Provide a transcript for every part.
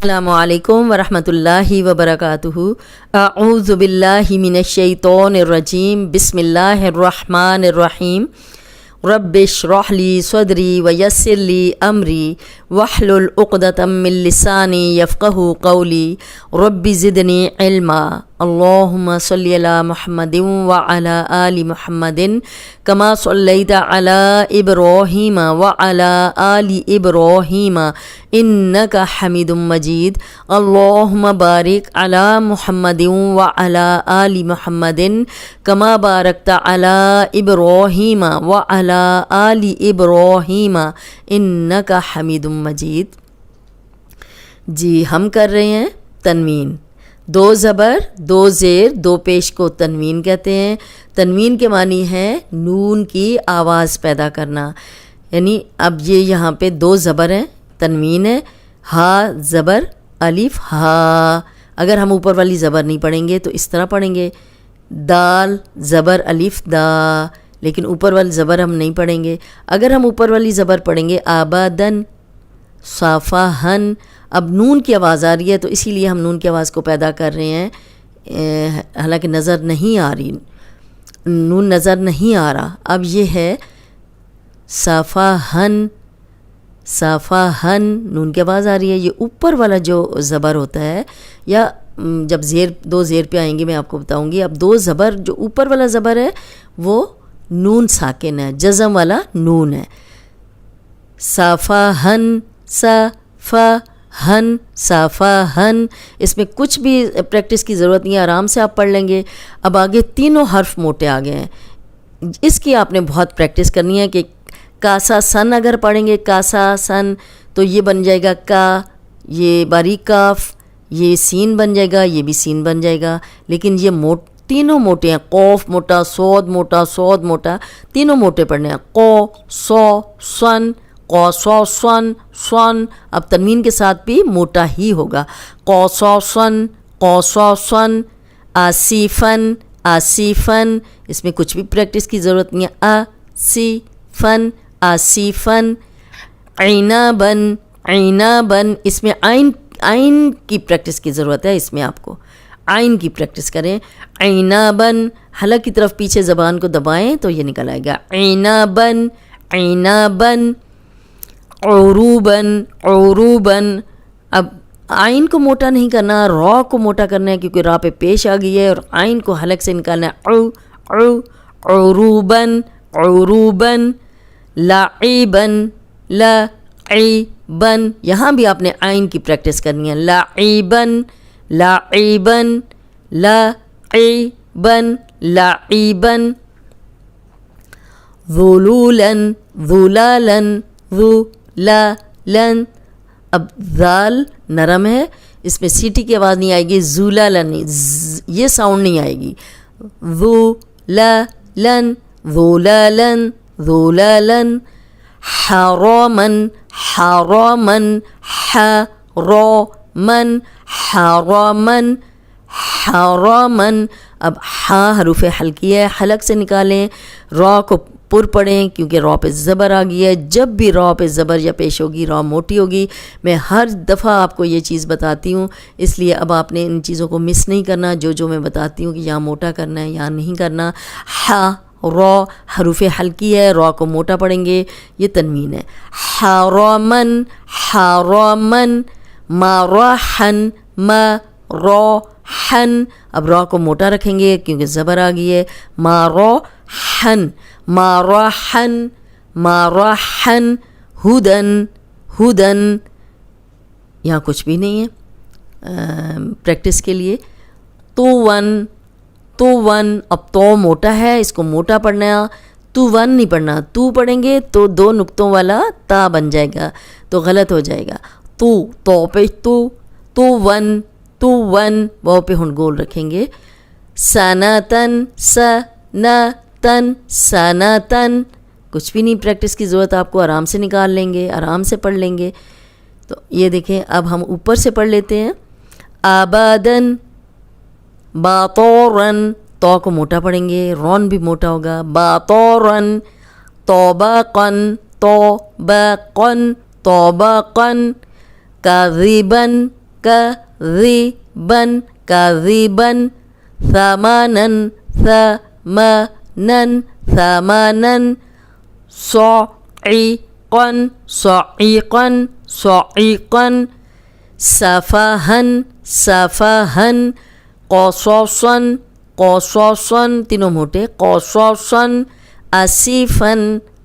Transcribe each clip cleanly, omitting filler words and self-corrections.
السلام علیکم ورحمۃ اللہ وبرکاتہ۔ اعوذ باللہ من الشیطان الرجیم، بسم اللہ الرحمن الرحیم۔ رب اشرح لی صدری ویسر لی امری واحلل عقدۃ من لسانی یفقہوا قولی رب زدنی علما۔ اللہم صلی علی محمد وعلی آل محمد کما صلیت علی ابراہیم وعلی آل ابراہیم انک حمید مجید۔ اللہم بارک علی محمد وعلی آل محمد کما بارکت علی ابراہیم وعلی آل ابراہیم انک حمید مجید۔ جی ہم کر رہے ہیں تنوین، دو زبر دو زیر دو پیش کو تنوین کہتے ہیں۔ تنوین کے معنی ہے نون کی آواز پیدا کرنا، یعنی اب یہ یہاں پہ دو زبر ہیں، تنوین ہے، ہا زبر الف ہا۔ اگر ہم اوپر والی زبر نہیں پڑھیں گے تو اس طرح پڑھیں گے، دال زبر الف دا، لیکن اوپر والی زبر ہم نہیں پڑھیں گے۔ اگر ہم اوپر والی زبر پڑھیں گے آبادن صافا ہن، اب نون کی آواز آ رہی ہے تو اسی لیے ہم نون کی آواز کو پیدا کر رہے ہیں، حالانکہ نظر نہیں آ رہی، نون نظر نہیں آ رہا۔ اب یہ ہے صافا ہن، صافا ہن، نون کی آواز آ رہی ہے۔ یہ اوپر والا جو زبر ہوتا ہے، یا جب دو زیر پہ آئیں گے میں آپ کو بتاؤں گی۔ اب دو زبر، جو اوپر والا زبر ہے وہ نون ساکن ہے، جزم والا نون ہے۔ صافا ہن، صافا ہن، صافا ہن، اس میں کچھ بھی پریکٹس کی ضرورت نہیں ہے، آرام سے آپ پڑھ لیں گے۔ اب آگے تینوں حرف موٹے آ گئے ہیں، اس کی آپ نے بہت پریکٹس کرنی ہے کہ کاسا سن اگر پڑھیں گے، کاسا سن، تو یہ بن جائے گا کا، یہ باریک کاف، یہ سین بن جائے گا، یہ بھی سین بن جائے گا۔ لیکن یہ تینوں موٹے ہیں، قوف موٹا، صاد موٹا، صاد موٹا، تینوں موٹے پڑھنے ہیں۔ قو صو سن، قو صو سن، سن، اب تنوین کے ساتھ بھی موٹا ہی ہوگا۔ قو صو سن، قو صو سن، آصفن، آصفن، اس میں کچھ بھی پریکٹس کی ضرورت نہیں ہے۔ آصفن، آصفن، عنبن، عنبن، اس میں عین کی پریکٹس کی ضرورت ہے، اس میں آپ کو عین کی پریکٹس کریں۔ عنبن، حلق کی طرف پیچھے زبان کو دبائیں تو یہ نکل آئے گا، عنبن، عنبن، عروبن، عروبن۔ اب عین کو موٹا نہیں کرنا، را کو موٹا کرنا ہے، کیونکہ را پہ پیش آ گئی ہے، اور عین کو حلق سے نکالنا ہے، عروبن، عروبن، لعبن، لعبن، یہاں بھی آپ نے عین کی پریکٹس کرنی ہے، لعبن، لعبن، لعبن، لعبن، ذلولن، ذلالن، ذلالن۔ اب ذال نرم ہے، اس میں سیٹی کی آواز نہیں آئے گی، ذلالن، یہ ساؤنڈ نہیں آئے گی، ذلالن، ذلالن، ذلالن، حرامن، حرامن، حرامن، حرامن، حرامن۔ اب ہاں حروف حلقی ہے، حلق سے نکالیں، را کو پر پڑھیں کیونکہ را پہ زبر آ گئی ہے۔ جب بھی را پہ زبر یا پیش ہوگی را موٹی ہوگی۔ میں ہر دفعہ آپ کو یہ چیز بتاتی ہوں، اس لیے اب آپ نے ان چیزوں کو مس نہیں کرنا، جو میں بتاتی ہوں کہ یہاں موٹا کرنا ہے یہاں نہیں کرنا۔ ہا، را حروف حلقی ہے، را کو موٹا پڑھیں گے، یہ تنوین ہے۔ حرامن، حرامن، مراحن، مراحن، اب را کو موٹا رکھیں گے کیونکہ زبر آ گئی ہے، مراحن، مراحن، مراحن، ہدن، ہدن، یہاں کچھ بھی نہیں ہے پریکٹس کے لیے۔ توون، توون، اب تو موٹا ہے، اس کو موٹا پڑھنا ہے، توون نہیں پڑھنا، تو پڑھیں گے تو دو نقطوں والا تا بن جائے گا تو غلط ہو جائے گا۔ تو پہ توون، توون، واو پہ ہن گول رکھیں گے۔ سنتن، سنتن، سنتن، کچھ بھی نہیں پریکٹس کی ضرورت، آپ کو آرام سے نکال لیں گے، آرام سے پڑھ لیں گے۔ تو یہ دیکھیں، اب ہم اوپر سے پڑھ لیتے ہیں۔ آبادن، باطورن، تو کو موٹا پڑھیں گے، رون بھی موٹا ہوگا، باطورن، توبقن، توبقن، توبقن، کاذبن، كذبا كذبا ثمنا ثمنا ثمنا صعيقا صعيقا صعيقا سفها سفها قصصا قصصا تینوں موٹے قصصا آسفا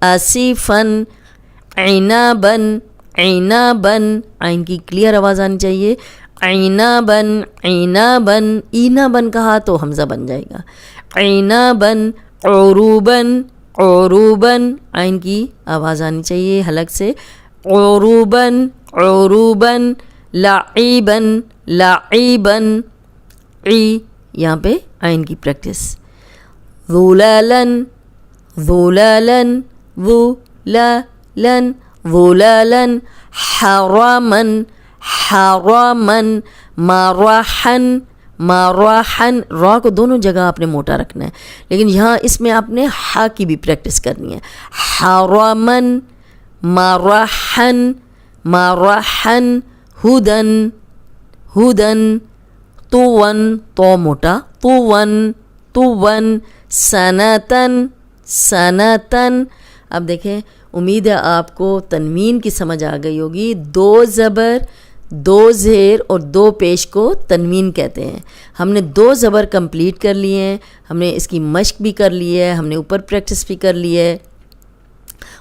آسفا عنابا عنابا عین کی کلیئر آواز آنی چاہیے عنابا عنابا اینابا کہا تو حمزہ بن جائے گا عنابا عروبا عروبا عین کی آواز آنی چاہیے حلق سے عروبا عروبا لعیبا لعیبا عی یہاں پہ عین کی پریکٹس ظلالا ظلالا ظلالا ظلالا حراما حراما مرحا مرحا را کو دونوں جگہ آپ نے موٹا رکھنا ہے لیکن یہاں اس میں آپ نے ہا کی بھی پریکٹس کرنی ہے حراما مرحا مرحا ہدن ہدن طوً تو موٹا طوً طوً سنتن سنتن اب دیکھیں امید ہے آپ کو تنوین کی سمجھ آ گئی ہوگی دو زبر دو زیر اور دو پیش کو تنوین کہتے ہیں ہم نے دو زبر کمپلیٹ کر لیے ہیں ہم نے اس کی مشق بھی کر لی ہے ہم نے اوپر پریکٹس بھی کر لی ہے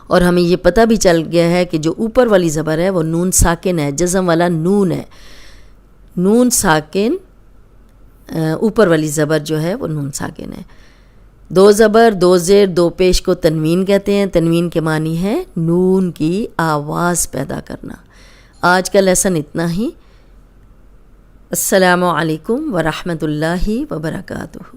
اور ہمیں یہ پتہ بھی چل گیا ہے کہ جو اوپر والی زبر ہے وہ نون ساکن ہے جزم والا نون ہے نون ساکن اوپر والی زبر جو ہے وہ نون ساکن ہے دو زبر دو زیر دو پیش کو تنوین کہتے ہیں تنوین کے معنی ہے نون کی آواز پیدا کرنا آج کا لیسن اتنا ہی السلام علیکم ورحمۃ اللہ وبرکاتہ